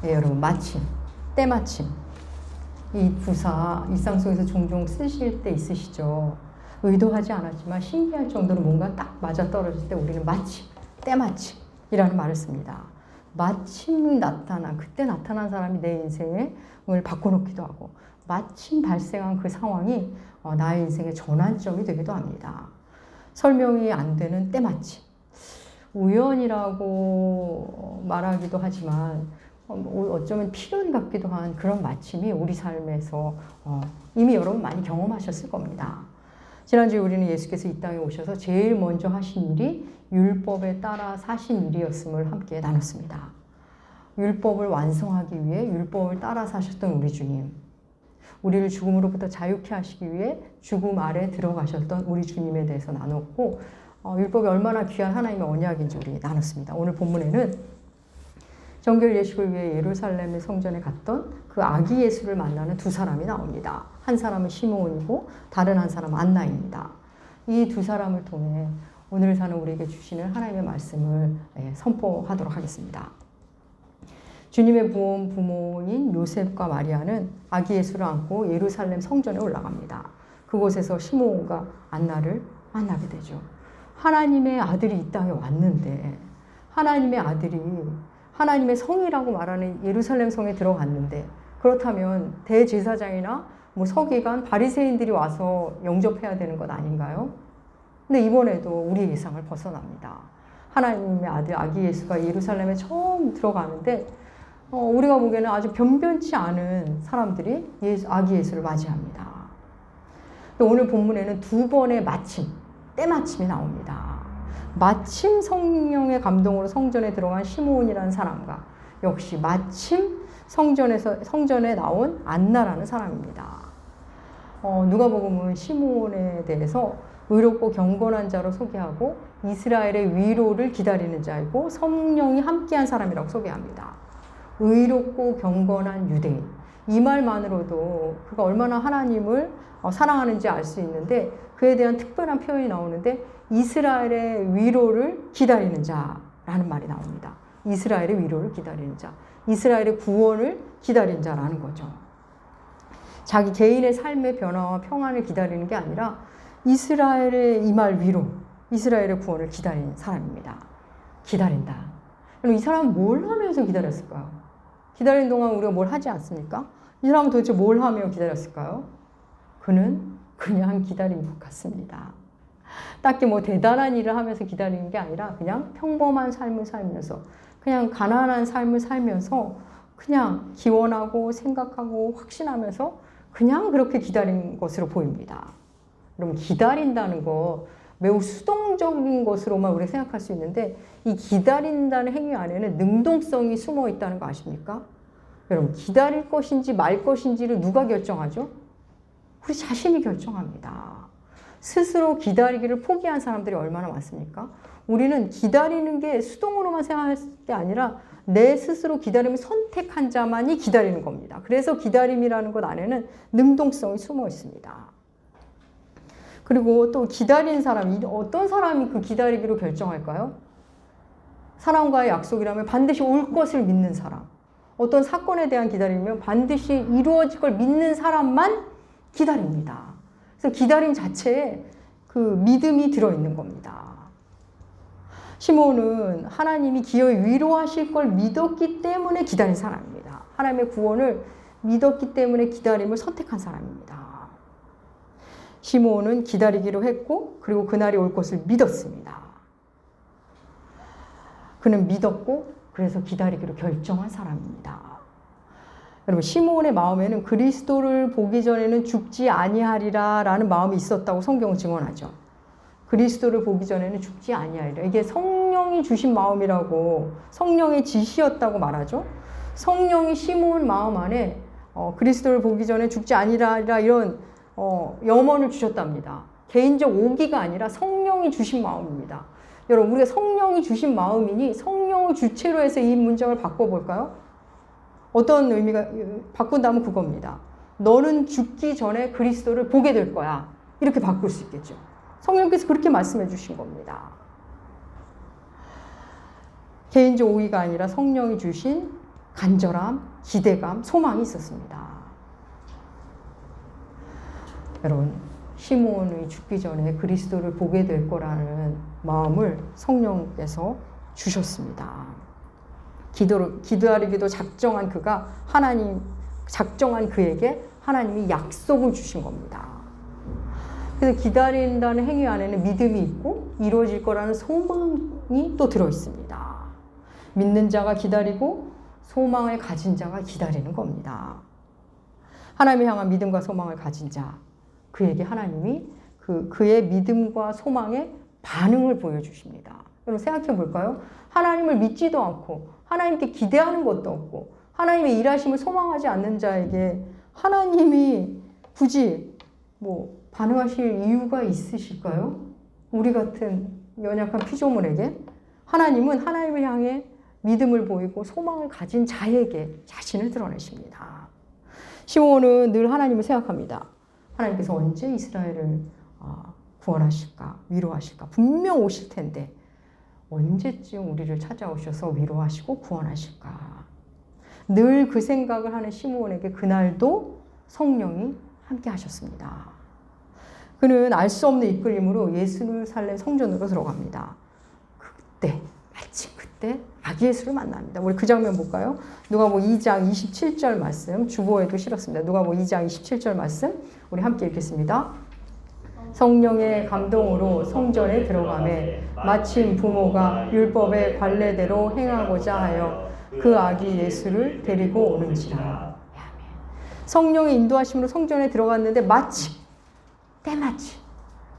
예, 여러분, 마침, 때마침. 이 부사 일상 속에서 종종 쓰실 때 있으시죠. 의도하지 않았지만 신기할 정도로 뭔가 딱 맞아떨어질 때 우리는 마침, 때마침이라는 말을 씁니다. 마침 그때 나타난 사람이 내 인생을 바꿔놓기도 하고 마침 발생한 그 상황이 나의 인생의 전환점이 되기도 합니다. 설명이 안 되는 때마침. 우연이라고 말하기도 하지만 어쩌면 필연 같기도 한 그런 마침이 우리 삶에서 이미 여러분 많이 경험하셨을 겁니다. 지난주에 우리는 예수께서 이 땅에 오셔서 제일 먼저 하신 일이 율법에 따라 사신 일이었음을 함께 나눴습니다. 율법을 완성하기 위해 율법을 따라 사셨던 우리 주님, 우리를 죽음으로부터 자유케 하시기 위해 죽음 아래 들어가셨던 우리 주님에 대해서 나눴고 율법이 얼마나 귀한 하나님의 언약인지 우리 나눴습니다. 오늘 본문에는 정결 예식을 위해 예루살렘의 성전에 갔던 그 아기 예수를 만나는 두 사람이 나옵니다. 한 사람은 시므온이고 다른 한 사람은 안나입니다. 이 두 사람을 통해 오늘 사는 우리에게 주시는 하나님의 말씀을 선포하도록 하겠습니다. 주님의 부모인 요셉과 마리아는 아기 예수를 안고 예루살렘 성전에 올라갑니다. 그곳에서 시므온과 안나를 만나게 되죠. 하나님의 아들이 이 땅에 왔는데, 하나님의 아들이 하나님의 성이라고 말하는 예루살렘 성에 들어갔는데, 그렇다면 대제사장이나 서기관, 바리새인들이 와서 영접해야 되는 것 아닌가요? 근데 이번에도 우리의 예상을 벗어납니다. 하나님의 아들 아기 예수가 예루살렘에 처음 들어가는데 우리가 보기에는 아주 변변치 않은 사람들이 아기 예수를 맞이합니다. 오늘 본문에는 두 번의 마침, 때마침이 나옵니다. 마침 성령의 감동으로 성전에 들어간 시므온이라는 사람과 역시 마침 성전에 나온 안나라는 사람입니다. 누가복음은 시므온에 대해서 의롭고 경건한 자로 소개하고 이스라엘의 위로를 기다리는 자이고 성령이 함께한 사람이라고 소개합니다. 의롭고 경건한 유대인. 이 말만으로도 그가 얼마나 하나님을 사랑하는지 알 수 있는데 그에 대한 특별한 표현이 나오는데 이스라엘의 위로를 기다리는 자라는 말이 나옵니다. 이스라엘의 위로를 기다리는 자. 이스라엘의 구원을 기다리는 자라는 거죠. 자기 개인의 삶의 변화와 평안을 기다리는 게 아니라 이스라엘의 임할 위로, 이스라엘의 구원을 기다리는 사람입니다. 기다린다. 그럼 이 사람은 뭘 하면서 기다렸을까요? 기다리는 동안 우리가 뭘 하지 않습니까? 이 사람은 도대체 뭘 하며 기다렸을까요? 그는 그냥 기다린 것 같습니다. 딱히 대단한 일을 하면서 기다리는 게 아니라 그냥 평범한 삶을 살면서, 그냥 가난한 삶을 살면서 그냥 기원하고 생각하고 확신하면서 그냥 그렇게 기다린 것으로 보입니다. 여러분, 기다린다는 거 매우 수동적인 것으로만 우리가 생각할 수 있는데 이 기다린다는 행위 안에는 능동성이 숨어 있다는 거 아십니까? 여러분, 기다릴 것인지 말 것인지를 누가 결정하죠? 우리 자신이 결정합니다. 스스로 기다리기를 포기한 사람들이 얼마나 많습니까? 우리는 기다리는 게 수동으로만 생각할 게 아니라 내 스스로 기다림을 선택한 자만이 기다리는 겁니다. 그래서 기다림이라는 것 안에는 능동성이 숨어 있습니다. 그리고 또 기다리는 사람, 어떤 사람이 그 기다리기로 결정할까요? 사람과의 약속이라면 반드시 올 것을 믿는 사람. 어떤 사건에 대한 기다림이면 반드시 이루어질 걸 믿는 사람만 기다립니다. 그래서 기다림 자체에 그 믿음이 들어있는 겁니다. 시므온은 하나님이 기어이 위로하실 걸 믿었기 때문에 기다린 사람입니다. 하나님의 구원을 믿었기 때문에 기다림을 선택한 사람입니다. 시므온은 기다리기로 했고 그리고 그날이 올 것을 믿었습니다. 그는 믿었고 그래서 기다리기로 결정한 사람입니다. 여러분, 시므온의 마음에는 그리스도를 보기 전에는 죽지 아니하리라 라는 마음이 있었다고 성경은 증언하죠. 그리스도를 보기 전에는 죽지 아니하리라. 이게 성령이 주신 마음이라고, 성령의 지시였다고 말하죠. 성령이 시므온 마음 안에 그리스도를 보기 전에 죽지 아니하리라 이런 염원을 주셨답니다. 개인적 오기가 아니라 성령이 주신 마음입니다. 여러분, 우리가 성령이 주신 마음이니 성령을 주체로 해서 이 문장을 바꿔볼까요? 어떤 의미가 바꾼다면 그겁니다. 너는 죽기 전에 그리스도를 보게 될 거야. 이렇게 바꿀 수 있겠죠. 성령께서 그렇게 말씀해 주신 겁니다. 개인적 오기가 아니라 성령이 주신 간절함, 기대감, 소망이 있었습니다. 여러분, 시므온이 죽기 전에 그리스도를 보게 될 거라는 마음을 성령께서 주셨습니다. 기다리기도 작정한 그가 작정한 그에게 하나님이 약속을 주신 겁니다. 그래서 기다린다는 행위 안에는 믿음이 있고 이루어질 거라는 소망이 또 들어있습니다. 믿는 자가 기다리고 소망을 가진 자가 기다리는 겁니다. 하나님을 향한 믿음과 소망을 가진 자, 그에게 하나님이 그의 믿음과 소망의 반응을 보여주십니다. 여러분 생각해 볼까요? 하나님을 믿지도 않고 하나님께 기대하는 것도 없고 하나님의 일하심을 소망하지 않는 자에게 하나님이 굳이 반응하실 이유가 있으실까요? 우리 같은 연약한 피조물에게 하나님은 하나님을 향해 믿음을 보이고 소망을 가진 자에게 자신을 드러내십니다. 시므온은 늘 하나님을 생각합니다. 하나님께서 언제 이스라엘을 구원하실까, 위로하실까? 분명 오실 텐데 언제쯤 우리를 찾아오셔서 위로하시고 구원하실까? 늘 그 생각을 하는 시므온에게 그날도 성령이 함께 하셨습니다. 그는 알 수 없는 이끌림으로 예루살렘 성전으로 들어갑니다. 마침 그때 아기 예수를 만납니다. 우리 그 장면 볼까요? 누가복음 2장 27절 말씀, 주보에도 실었습니다. 누가복음 2장 27절 말씀, 우리 함께 읽겠습니다. 성령의 감동으로 성전에 들어가매 마침 부모가 율법의 관례대로 행하고자 하여 그 아기 예수를 데리고 오는지라. 성령의 인도하심으로 성전에 들어갔는데 때마침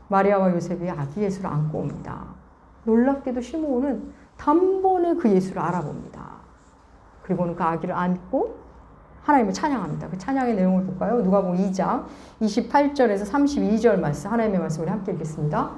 마리아와 요셉이 아기 예수를 안고 옵니다. 놀랍게도 시므온은 단번에 그 예수를 알아봅니다. 그리고는 그 아기를 안고 하나님을 찬양합니다. 그 찬양의 내용을 볼까요? 누가복음 2장 28절에서 32절 말씀, 하나님의 말씀을 함께 읽겠습니다.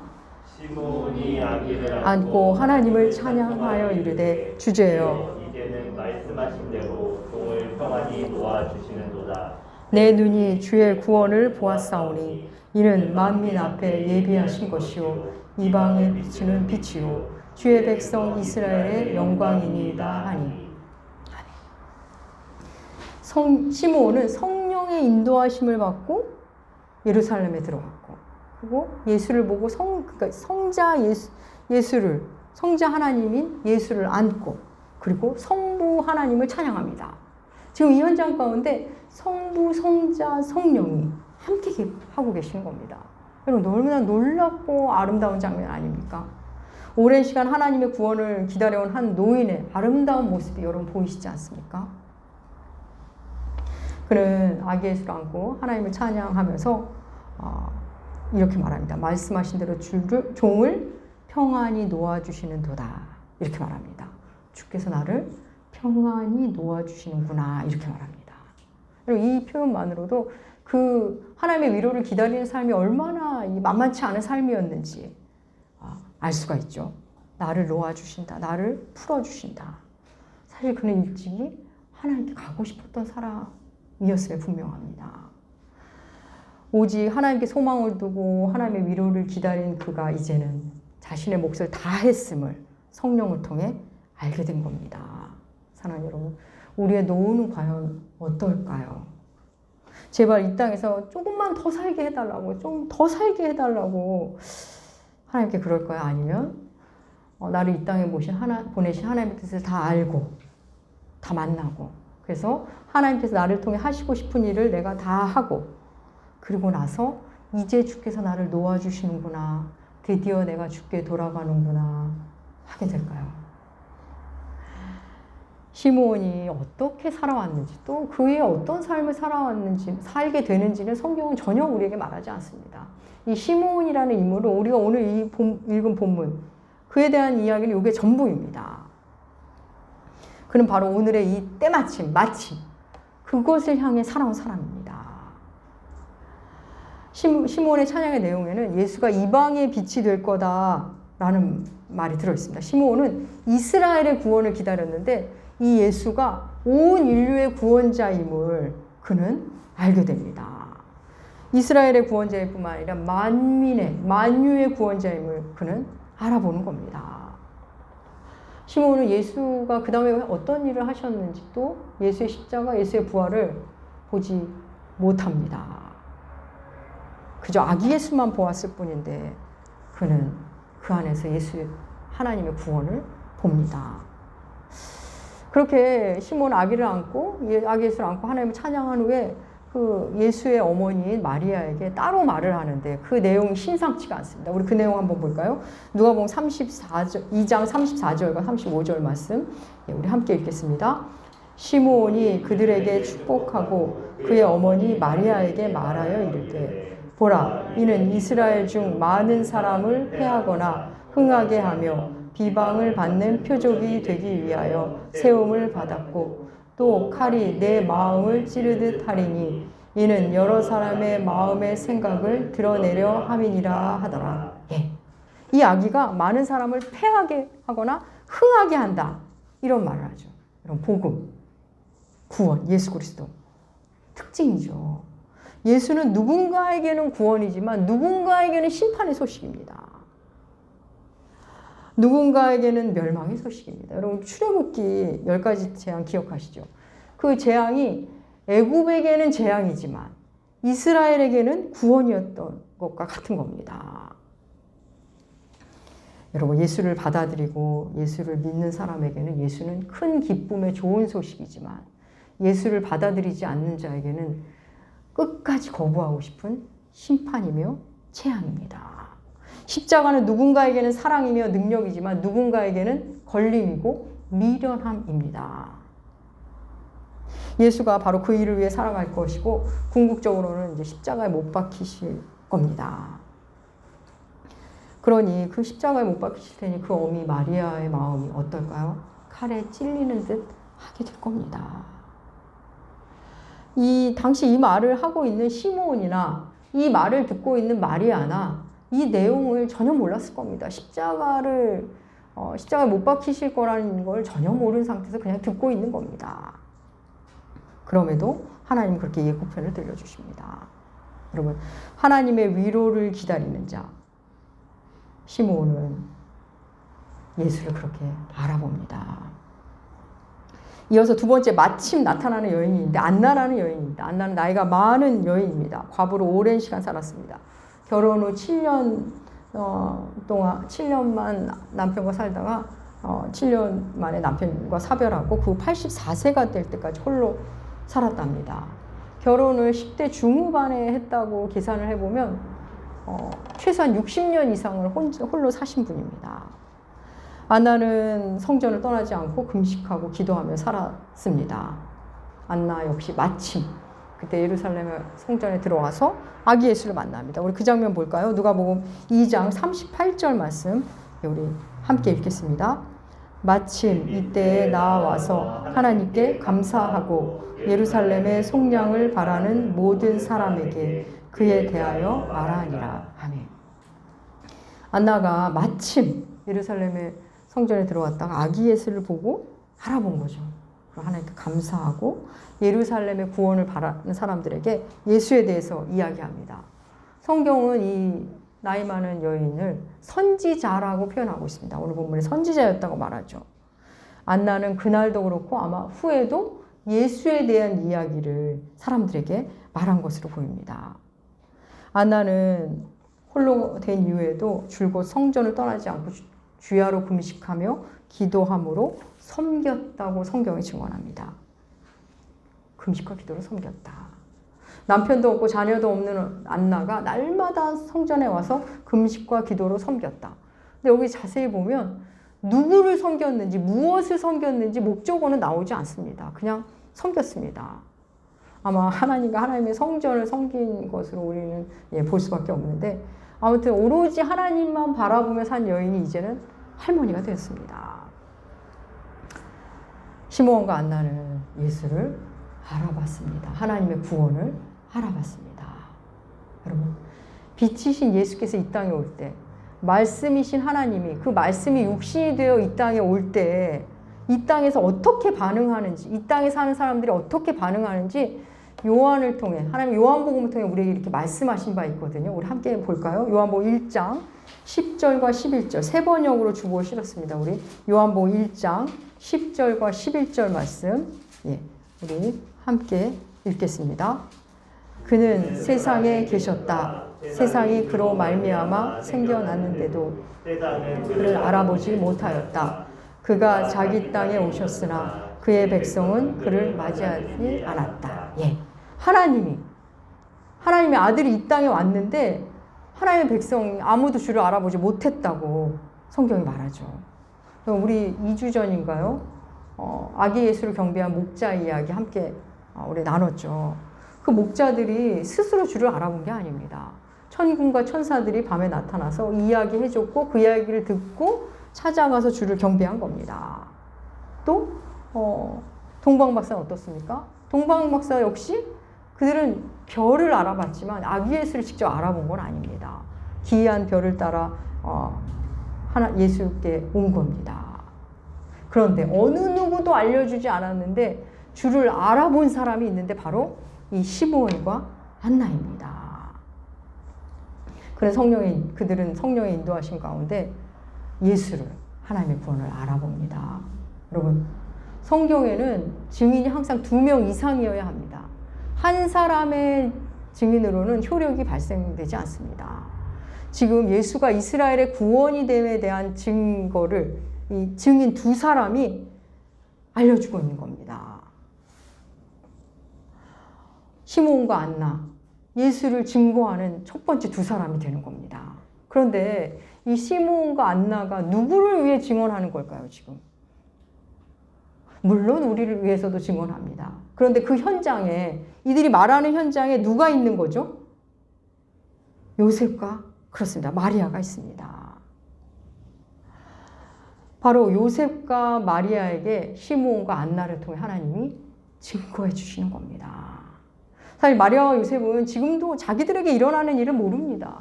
시므온이 아기를 안고 하나님을 찬양하여 이르되 주제여 이제는 말씀하신 대로 종을 평안히 놓아주시는도다. 내 눈이 주의 구원을 보았사오니 이는 만민 앞에 예비하신 것이요 이방에 비치는 빛이요 주의 백성 이스라엘의 영광이니이다 하니. 시므온은 성령의 인도하심을 받고 예루살렘에 들어갔고, 그리고 예수를 보고 성자 하나님인 예수를 안고, 그리고 성부 하나님을 찬양합니다. 지금 이 현장 가운데 성부, 성자, 성령이 함께 하고 계시는 겁니다. 여러분, 너무나 놀랍고 아름다운 장면 아닙니까? 오랜 시간 하나님의 구원을 기다려온 한 노인의 아름다운 모습이 여러분 보이시지 않습니까? 그는 아기 예수를 안고 하나님을 찬양하면서 이렇게 말합니다. 말씀하신 대로 종을 평안히 놓아주시는도다. 이렇게 말합니다. 주께서 나를 평안히 놓아주시는구나. 이렇게 말합니다. 그리고 이 표현만으로도 그 하나님의 위로를 기다리는 삶이 얼마나 만만치 않은 삶이었는지 알 수가 있죠. 나를 놓아주신다. 나를 풀어주신다. 사실 그는 일찍이 하나님께 가고 싶었던 사람이었음에 분명합니다. 오직 하나님께 소망을 두고 하나님의 위로를 기다린 그가 이제는 자신의 몫을 다 했음을 성령을 통해 알게 된 겁니다. 사랑하는 여러분, 우리의 노후는 과연 어떨까요? 제발 이 땅에서 조금만 더 살게 해달라고, 좀 더 살게 해달라고 하나님께 그럴까요? 아니면 나를 이 땅에 보내신 하나님의 뜻을 다 알고 다 만나고, 그래서 하나님께서 나를 통해 하시고 싶은 일을 내가 다 하고, 그리고 나서 이제 주께서 나를 놓아주시는구나, 드디어 내가 주께 돌아가는구나 하게 될까요? 시므온이 어떻게 살아왔는지, 또 그의 어떤 삶을 살게 되는지는 성경은 전혀 우리에게 말하지 않습니다. 이 시므온이라는 인물은 우리가 오늘 읽은 본문, 그에 대한 이야기는 이게 전부입니다. 그는 바로 오늘의 이 마침 그것을 향해 살아온 사람입니다. 시므온의 찬양의 내용에는 예수가 이방의 빛이 될 거다라는 말이 들어있습니다. 시므온은 이스라엘의 구원을 기다렸는데 이 예수가 온 인류의 구원자임을 그는 알게 됩니다. 이스라엘의 구원자일 뿐만 아니라 만유의 구원자임을 그는 알아보는 겁니다. 시몬은 예수가 그 다음에 어떤 일을 하셨는지 또 예수의 십자가, 예수의 부활을 보지 못합니다. 그저 아기 예수만 보았을 뿐인데 그는 그 안에서 하나님의 구원을 봅니다. 그렇게 시몬 아기 예수를 안고 하나님을 찬양한 후에 그 예수의 어머니인 마리아에게 따로 말을 하는데 그 내용이 심상치가 않습니다. 우리 그 내용 한번 볼까요? 누가복음 2장 34절과 35절 말씀 우리 함께 읽겠습니다. 시므온이 그들에게 축복하고 그의 어머니 마리아에게 말하여 이르되 보라, 이는 이스라엘 중 많은 사람을 패하거나 흥하게 하며 비방을 받는 표적이 되기 위하여 세움을 받았고 또 칼이 내 마음을 찌르듯 하리니 이는 여러 사람의 마음의 생각을 드러내려 함이니라 하더라. 예. 이 아기가 많은 사람을 패하게 하거나 흥하게 한다. 이런 말을 하죠. 이런 복음, 구원, 예수 그리스도. 특징이죠. 예수는 누군가에게는 구원이지만 누군가에게는 심판의 소식입니다. 누군가에게는 멸망의 소식입니다. 여러분 출애굽기 10가지 재앙 기억하시죠? 그 재앙이 애굽에게는 재앙이지만 이스라엘에게는 구원이었던 것과 같은 겁니다. 여러분 예수를 받아들이고 예수를 믿는 사람에게는 예수는 큰 기쁨의 좋은 소식이지만 예수를 받아들이지 않는 자에게는 끝까지 거부하고 싶은 심판이며 재앙입니다. 십자가는 누군가에게는 사랑이며 능력이지만 누군가에게는 걸림이고 미련함입니다. 예수가 바로 그 일을 위해 살아갈 것이고 궁극적으로는 이제 십자가에 못 박히실 겁니다. 그러니 그 십자가에 못 박히실 테니 그 어미 마리아의 마음이 어떨까요? 칼에 찔리는 듯 하게 될 겁니다. 당시 이 말을 하고 있는 시므온이나 이 말을 듣고 있는 마리아나 이 내용을 전혀 몰랐을 겁니다. 십자가에 못 박히실 거라는 걸 전혀 모르는 상태에서 그냥 듣고 있는 겁니다. 그럼에도 하나님은 그렇게 예고편을 들려주십니다. 여러분, 하나님의 위로를 기다리는 자, 시므온은 예수를 그렇게 알아봅니다. 이어서 두 번째 마침 나타나는 여인인데 안나라는 여인입니다. 안나는 나이가 많은 여인입니다. 과부로 오랜 시간 살았습니다. 결혼 후 7년 동안 7년만 남편과 살다가 7년 만에 남편과 사별하고 그 후 84세가 될 때까지 홀로 살았답니다. 결혼을 10대 중후반에 했다고 계산을 해보면 최소한 60년 이상을 홀로 사신 분입니다. 안나는 성전을 떠나지 않고 금식하고 기도하며 살았습니다. 안나 역시 마침 그때 예루살렘 성전에 들어와서 아기 예수를 만납니다. 우리 그 장면 볼까요? 누가복음 2장 38절 말씀 우리 함께 읽겠습니다. 마침 이때에 나와서 하나님께 감사하고 예루살렘의 속량을 바라는 모든 사람에게 그에 대하여 말하니라. 아멘. 안나가 마침 예루살렘의 성전에 들어왔다가 아기 예수를 보고 알아본 거죠. 하나님께 감사하고 예루살렘의 구원을 바라는 사람들에게 예수에 대해서 이야기합니다. 성경은 이 나이 많은 여인을 선지자라고 표현하고 있습니다. 오늘 본문에 선지자였다고 말하죠. 안나는 그날도 그렇고 아마 후에도 예수에 대한 이야기를 사람들에게 말한 것으로 보입니다. 안나는 홀로 된 이후에도 줄곧 성전을 떠나지 않고 주야로 금식하며 기도함으로 섬겼다고 성경이 증언합니다. 금식과 기도로 섬겼다. 남편도 없고 자녀도 없는 안나가 날마다 성전에 와서 금식과 기도로 섬겼다. 근데 여기 자세히 보면 누구를 섬겼는지 무엇을 섬겼는지 목적어는 나오지 않습니다. 그냥 섬겼습니다. 아마 하나님의 성전을 섬긴 것으로 우리는 볼 수밖에 없는데 아무튼 오로지 하나님만 바라보며 산 여인이 이제는 할머니가 되었습니다. 시므온과 안나는 예수를 알아봤습니다. 하나님의 구원을 알아봤습니다. 여러분, 빛이신 예수께서 이 땅에 올 때, 말씀이신 하나님이 그 말씀이 육신이 되어 이 땅에 올 때 이 땅에서 어떻게 반응하는지, 이 땅에 사는 사람들이 어떻게 반응하는지 요한을 통해 하나님 요한복음을 통해 우리에게 이렇게 말씀하신 바 있거든요. 우리 함께 볼까요? 요한복음 1장 10절과 11절 세 번역으로 주보를 실었습니다. 우리 요한복음 1장 10절과 11절 말씀 우리 함께 읽겠습니다. 그는 세상에 계셨다. 세상이 그로 말미암아 생겨났는데도 그를 알아보지 못하였다. 그가 자기 땅에 오셨으나 그의 백성은 그를 맞이하지 않았다. 하나님의 아들이 이 땅에 왔는데 하나님의 백성이 아무도 주를 알아보지 못했다고 성경이 말하죠. 우리 2주 전인가요? 아기 예수를 경배한 목자 이야기 함께 우리 나눴죠. 그 목자들이 스스로 주를 알아본 게 아닙니다. 천군과 천사들이 밤에 나타나서 이야기해줬고 그 이야기를 듣고 찾아가서 주를 경배한 겁니다. 또 동방박사는 어떻습니까? 동방박사 역시 그들은 별을 알아봤지만 아기 예수를 직접 알아본 건 아닙니다. 기이한 별을 따라 예수께 온 겁니다. 그런데 어느 누구도 알려주지 않았는데 주를 알아본 사람이 있는데 바로 이 시므온과 안나입니다. 그래서 그들은 성령의 인도하신 가운데 예수를 하나님의 구원을 알아봅니다. 여러분 성경에는 증인이 항상 2명 이상이어야 합니다. 한 사람의 증인으로는 효력이 발생되지 않습니다. 지금 예수가 이스라엘의 구원이 됨에 대한 증거를 이 증인 2사람이 알려주고 있는 겁니다. 시므온과 안나, 예수를 증거하는 첫 번째 2사람이 되는 겁니다. 그런데 이 시므온과 안나가 누구를 위해 증언하는 걸까요, 지금? 물론 우리를 위해서도 증언합니다. 그런데 그 현장에, 이들이 말하는 현장에 누가 있는 거죠? 요셉과, 그렇습니다, 마리아가 있습니다. 바로 요셉과 마리아에게 시므온과 안나를 통해 하나님이 증거해 주시는 겁니다. 사실 마리아와 요셉은 지금도 자기들에게 일어나는 일을 모릅니다.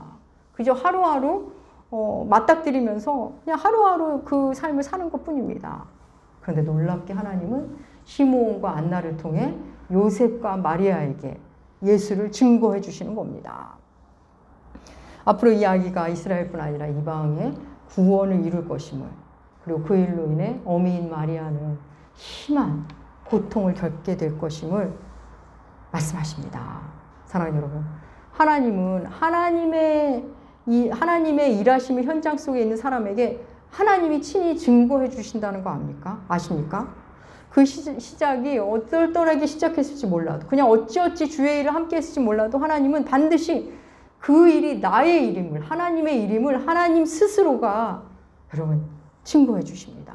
그저 하루하루 맞닥뜨리면서 그냥 하루하루 그 삶을 사는 것뿐입니다. 그런데 놀랍게 하나님은 시므온과 안나를 통해 요셉과 마리아에게 예수를 증거해 주시는 겁니다. 앞으로 이 아기가 이스라엘뿐 아니라 이방에 구원을 이룰 것임을, 그리고 그 일로 인해 어미인 마리아는 심한 고통을 겪게 될 것임을 말씀하십니다. 사랑하는 여러분, 하나님은 하나님의 일하심의 현장 속에 있는 사람에게 하나님이 친히 증거해 주신다는 거 아십니까? 그 시작이 어떨떨하게 시작했을지 몰라도, 그냥 어찌어찌 주의 일을 함께 했을지 몰라도 하나님은 반드시 그 일이 나의 일임을, 하나님의 일임을 하나님 스스로가 여러분 증거해 주십니다.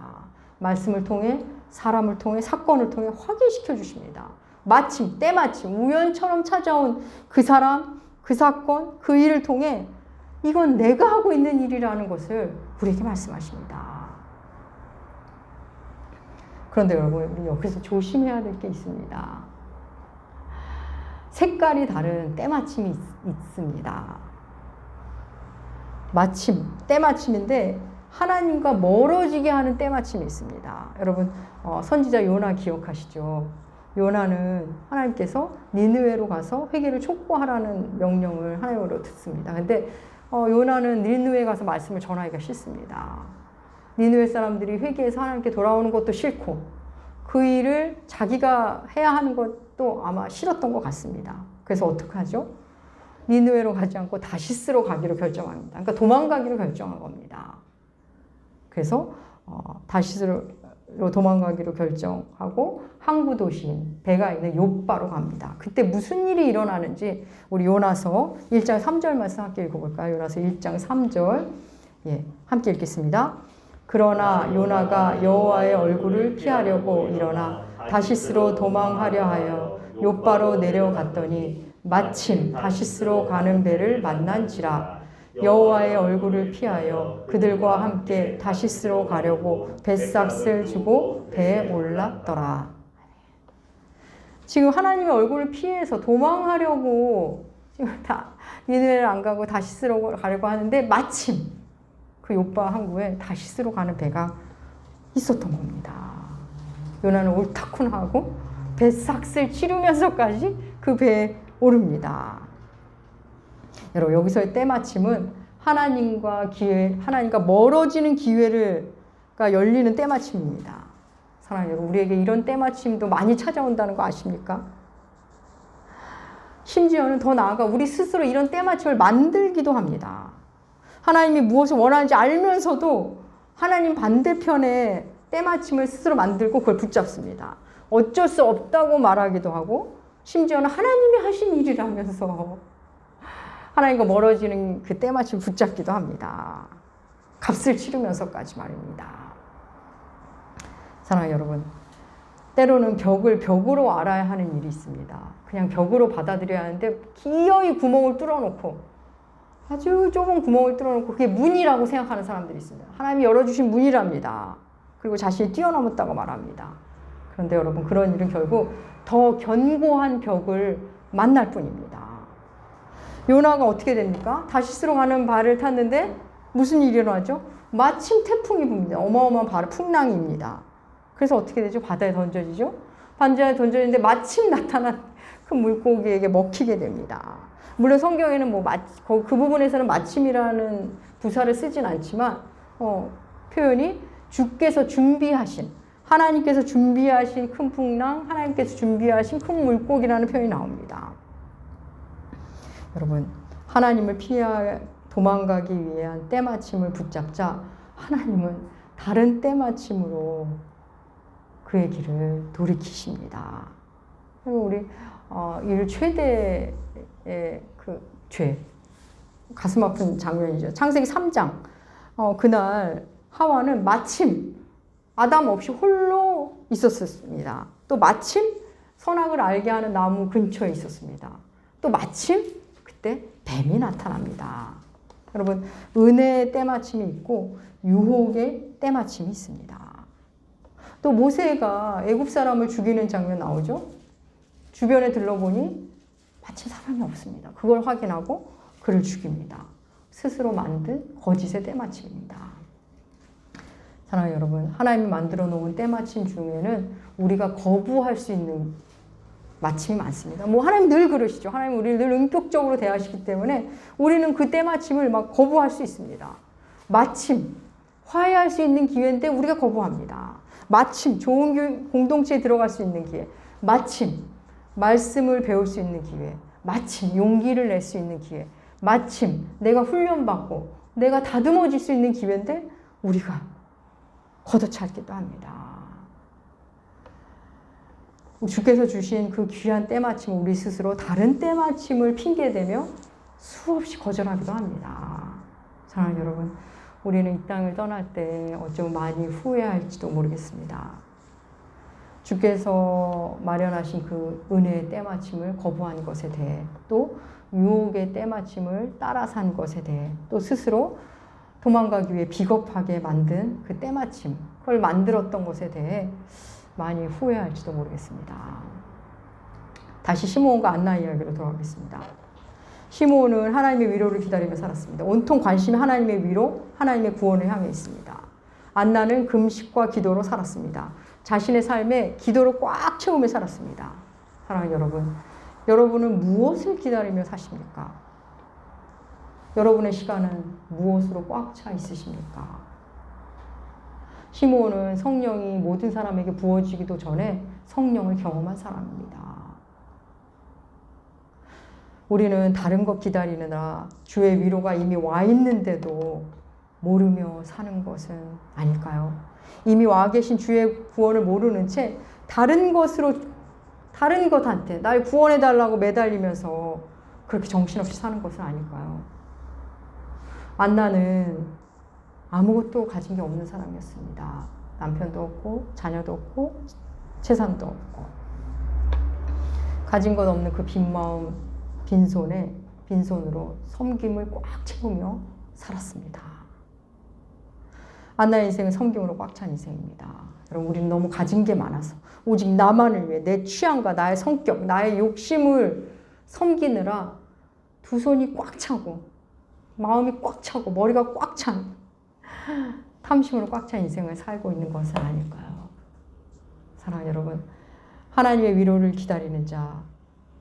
말씀을 통해, 사람을 통해, 사건을 통해 확인시켜 주십니다. 마침, 때마침, 우연처럼 찾아온 그 사람, 그 사건, 그 일을 통해 이건 내가 하고 있는 일이라는 것을 우리에게 말씀하십니다. 그런데 여러분, 우리 여기서 조심해야 될 게 있습니다. 색깔이 다른 때마침이 있습니다. 때마침인데 하나님과 멀어지게 하는 때마침이 있습니다. 여러분, 선지자 요나 기억하시죠? 요나는 하나님께서 니느웨로 가서 회개를 촉구하라는 명령을 하나님으로 듣습니다. 근데 요나는 니느웨에 가서 말씀을 전하기가 싫습니다. 니느웨 사람들이 회개해서 하나님께 돌아오는 것도 싫고 그 일을 자기가 해야 하는 것도 아마 싫었던 것 같습니다. 그래서 어떻게 하죠? 니느웨로 가지 않고 다시스로 가기로 결정합니다. 그러니까 도망가기로 결정한 겁니다. 그래서 다시스로 도망가기로 결정하고 항구 도시인 배가 있는 욥바로 갑니다. 그때 무슨 일이 일어나는지 우리 요나서 1장 3절 말씀 함께 읽어볼까요? 요나서 1장 3절 함께 읽겠습니다. 그러나 요나가 여호와의 얼굴을 피하려고 일어나 다시스로 도망하려 하여 욥바로 내려갔더니 마침 다시스로 가는 배를 만난지라. 여호와의 얼굴을 피하여 그들과 함께 다시스로 가려고 뱃삭을 주고 배에 올랐더라. 지금 하나님의 얼굴을 피해서 도망하려고 지금 니느웨를 안 가고 다시스로 가려고 하는데 마침 그 욥바 항구에 다시스로 가는 배가 있었던 겁니다. 요나는 옳다군 하고 뱃삭을 치르면서까지 그 배에 오릅니다. 여러분, 여기서의 때마침은 하나님과 멀어지는 기회가 열리는 때마침입니다. 사랑하는 여러분, 우리에게 이런 때마침도 많이 찾아온다는 거 아십니까? 심지어는 더 나아가 우리 스스로 이런 때마침을 만들기도 합니다. 하나님이 무엇을 원하는지 알면서도 하나님 반대편에 때마침을 스스로 만들고 그걸 붙잡습니다. 어쩔 수 없다고 말하기도 하고, 심지어는 하나님이 하신 일이라면서 하나님과 멀어지는 그 때마침 붙잡기도 합니다. 값을 치르면서까지 말입니다. 사랑하는 여러분, 때로는 벽을 벽으로 알아야 하는 일이 있습니다. 그냥 벽으로 받아들여야 하는데 기어이 구멍을 뚫어놓고, 아주 좁은 구멍을 뚫어놓고 그게 문이라고 생각하는 사람들이 있습니다. 하나님이 열어주신 문이랍니다. 그리고 자신이 뛰어넘었다고 말합니다. 그런데 여러분, 그런 일은 결국 더 견고한 벽을 만날 뿐입니다. 요나가 어떻게 됩니까? 다시스로 가는 발을 탔는데 무슨 일이 일어나죠? 마침 태풍이 붑니다. 어마어마한 풍랑입니다. 그래서 어떻게 되죠? 바다에 던져지죠? 바다에 던져지는데 마침 나타난 그 물고기에게 먹히게 됩니다. 물론 성경에는 그 부분에서는 마침이라는 부사를 쓰진 않지만 표현이 주께서 준비하신, 하나님께서 준비하신 큰 풍랑, 하나님께서 준비하신 큰 물고기라는 표현이 나옵니다. 여러분, 하나님을 도망가기 위한 때마침을 붙잡자 하나님은 다른 때마침으로 그의 길을 돌이키십니다. 그리고 우리 일 최대의 그 죄, 가슴 아픈 장면이죠. 창세기 3장. 그날 하와는 마침 아담 없이 홀로 있었습니다. 또 마침 선악을 알게 하는 나무 근처에 있었습니다. 또 마침 그때 뱀이 나타납니다. 여러분, 은혜의 때마침이 있고 유혹의 때마침이 있습니다. 또 모세가 애굽 사람을 죽이는 장면 나오죠. 주변에 들러보니 마침 사람이 없습니다. 그걸 확인하고 그를 죽입니다. 스스로 만든 거짓의 때마침입니다. 사랑하는 여러분, 하나님이 만들어 놓은 때마침 중에는 우리가 거부할 수 있는 마침이 많습니다. 하나님 늘 그러시죠. 하나님 우리를 늘 은격적으로 대하시기 때문에 우리는 그 때마침을 막 거부할 수 있습니다. 마침, 화해할 수 있는 기회인데 우리가 거부합니다. 마침, 좋은 공동체에 들어갈 수 있는 기회. 마침, 말씀을 배울 수 있는 기회. 마침, 용기를 낼 수 있는 기회. 마침, 내가 훈련받고 내가 다듬어질 수 있는 기회인데 우리가 걷어차기도 합니다. 주께서 주신 그 귀한 때마침을 우리 스스로 다른 때마침을 핑계대며 수없이 거절하기도 합니다. 사랑하는 여러분, 우리는 이 땅을 떠날 때 어쩌면 많이 후회할지도 모르겠습니다. 주께서 마련하신 그 은혜의 때마침을 거부한 것에 대해, 또 유혹의 때마침을 따라 산 것에 대해, 또 스스로 도망가기 위해 비겁하게 만든 그 때마침, 그걸 만들었던 것에 대해 많이 후회할지도 모르겠습니다. 다시 시므온과 안나 이야기로 돌아가겠습니다. 시므온은 하나님의 위로를 기다리며 살았습니다. 온통 관심이 하나님의 위로, 하나님의 구원을 향해 있습니다. 안나는 금식과 기도로 살았습니다. 자신의 삶에 기도로 꽉 채우며 살았습니다. 사랑하는 여러분, 여러분은 무엇을 기다리며 사십니까? 여러분의 시간은 무엇으로 꽉 차 있으십니까? 시므온은 성령이 모든 사람에게 부어지기도 전에 성령을 경험한 사람입니다. 우리는 다른 것 기다리느라 주의 위로가 이미 와 있는데도 모르며 사는 것은 아닐까요? 이미 와 계신 주의 구원을 모르는 채 다른 것한테 날 구원해달라고 매달리면서 그렇게 정신없이 사는 것은 아닐까요? 안나는 아무것도 가진 게 없는 사람이었습니다. 남편도 없고 자녀도 없고 재산도 없고 가진 것 없는 그 빈 마음, 빈손으로 섬김을 꽉 채우며 살았습니다. 안나의 인생은 섬김으로 꽉 찬 인생입니다. 여러분, 우리는 너무 가진 게 많아서 오직 나만을 위해 내 취향과 나의 성격, 나의 욕심을 섬기느라 두 손이 꽉 차고 마음이 꽉 차고 머리가 꽉 찬 탐심으로 꽉 찬 인생을 살고 있는 것은 아닐까요? 사랑하는 여러분, 하나님의 위로를 기다리는 자,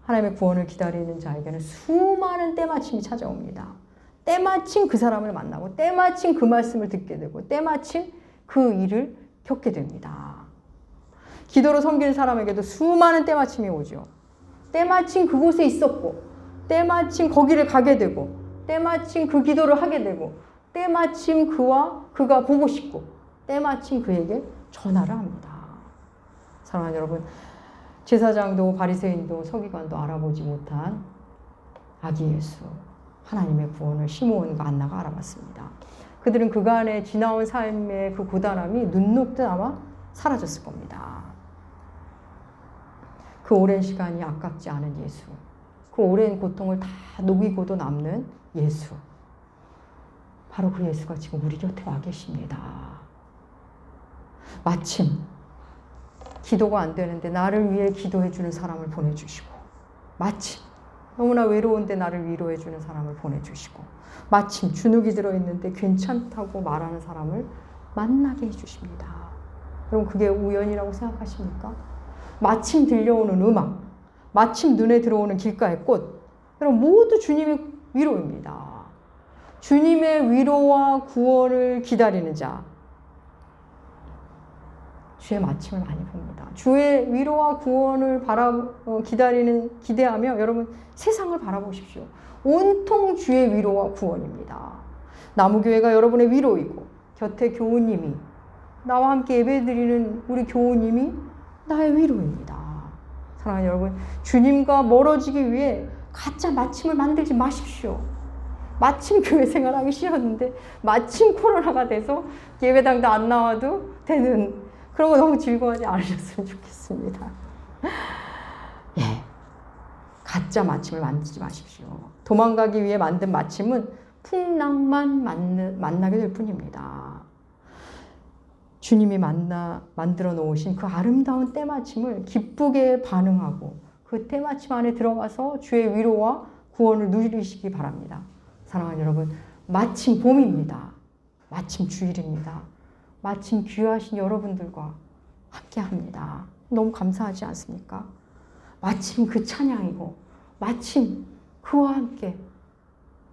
하나님의 구원을 기다리는 자에게는 수많은 때마침이 찾아옵니다. 때마침 그 사람을 만나고 때마침 그 말씀을 듣게 되고 때마침 그 일을 겪게 됩니다. 기도로 섬기는 사람에게도 수많은 때마침이 오죠. 때마침 그곳에 있었고 때마침 거기를 가게 되고 때마침 그 기도를 하게 되고 때마침 그가 보고 싶고 때마침 그에게 전화를 합니다. 사랑하는 여러분, 제사장도 바리새인도 서기관도 알아보지 못한 아기 예수, 하나님의 구원을 시므온과 안나가 알아봤습니다. 그들은 그간의 지나온 삶의 그 고단함이 눈 녹듯 아마 사라졌을 겁니다. 그 오랜 시간이 아깝지 않은 예수, 그 오랜 고통을 다 녹이고도 남는 예수, 바로 그 예수가 지금 우리 곁에 와 계십니다. 마침 기도가 안 되는데 나를 위해 기도해 주는 사람을 보내주시고, 마침 너무나 외로운데 나를 위로해 주는 사람을 보내주시고, 마침 주눅이 들어있는데 괜찮다고 말하는 사람을 만나게 해주십니다. 여러분, 그게 우연이라고 생각하십니까? 마침 들려오는 음악, 마침 눈에 들어오는 길가의 꽃, 여러분 모두 주님의 위로입니다. 주님의 위로와 구원을 기다리는 자, 주의 마침을 많이 봅니다. 주의 위로와 구원을 기대하며 여러분 세상을 바라보십시오. 온통 주의 위로와 구원입니다. 나무교회가 여러분의 위로이고 곁에 교우님이, 나와 함께 예배드리는 우리 교우님이 나의 위로입니다. 사랑하는 여러분, 주님과 멀어지기 위해 가짜 마침을 만들지 마십시오. 마침 교회 생활하기 싫었는데 마침 코로나가 돼서 예배당도 안 나와도 되는 그런 거 너무 즐거워하지 않으셨으면 좋겠습니다. 예, 가짜 마침을 만들지 마십시오. 도망가기 위해 만든 마침은 풍랑만 만나게 될 뿐입니다. 주님이 만들어 놓으신 그 아름다운 때마침을 기쁘게 반응하고 그 때마침 안에 들어가서 주의 위로와 구원을 누리시기 바랍니다. 사랑하는 여러분, 마침 봄입니다. 마침 주일입니다. 마침 귀하신 여러분들과 함께합니다. 너무 감사하지 않습니까? 마침 그 찬양이고 마침 그와 함께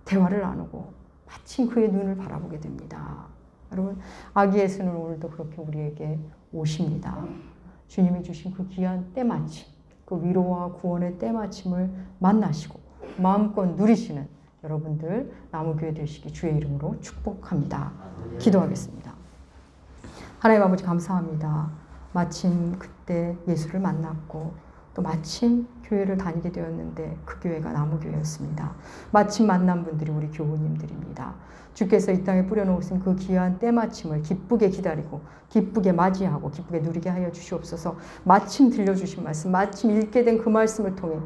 대화를 나누고 마침 그의 눈을 바라보게 됩니다. 여러분, 아기 예수는 오늘도 그렇게 우리에게 오십니다. 주님이 주신 그 귀한 때마침, 그 위로와 구원의 때마침을 만나시고 마음껏 누리시는 여러분들 나무교회 되시기 주의 이름으로 축복합니다. 기도하겠습니다. 하나님 아버지, 감사합니다. 마침 그때 예수를 만났고 또 마침 교회를 다니게 되었는데 그 교회가 나무교회였습니다. 마침 만난 분들이 우리 교우님들입니다. 주께서 이 땅에 뿌려놓으신 그 귀한 때마침을 기쁘게 기다리고 기쁘게 맞이하고 기쁘게 누리게 하여 주시옵소서. 마침 들려주신 말씀, 마침 읽게 된 그 말씀을 통해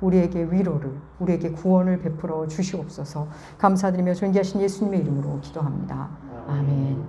우리에게 위로를, 우리에게 구원을 베풀어 주시옵소서. 감사드리며 존귀하신 예수님의 이름으로 기도합니다. 아멘.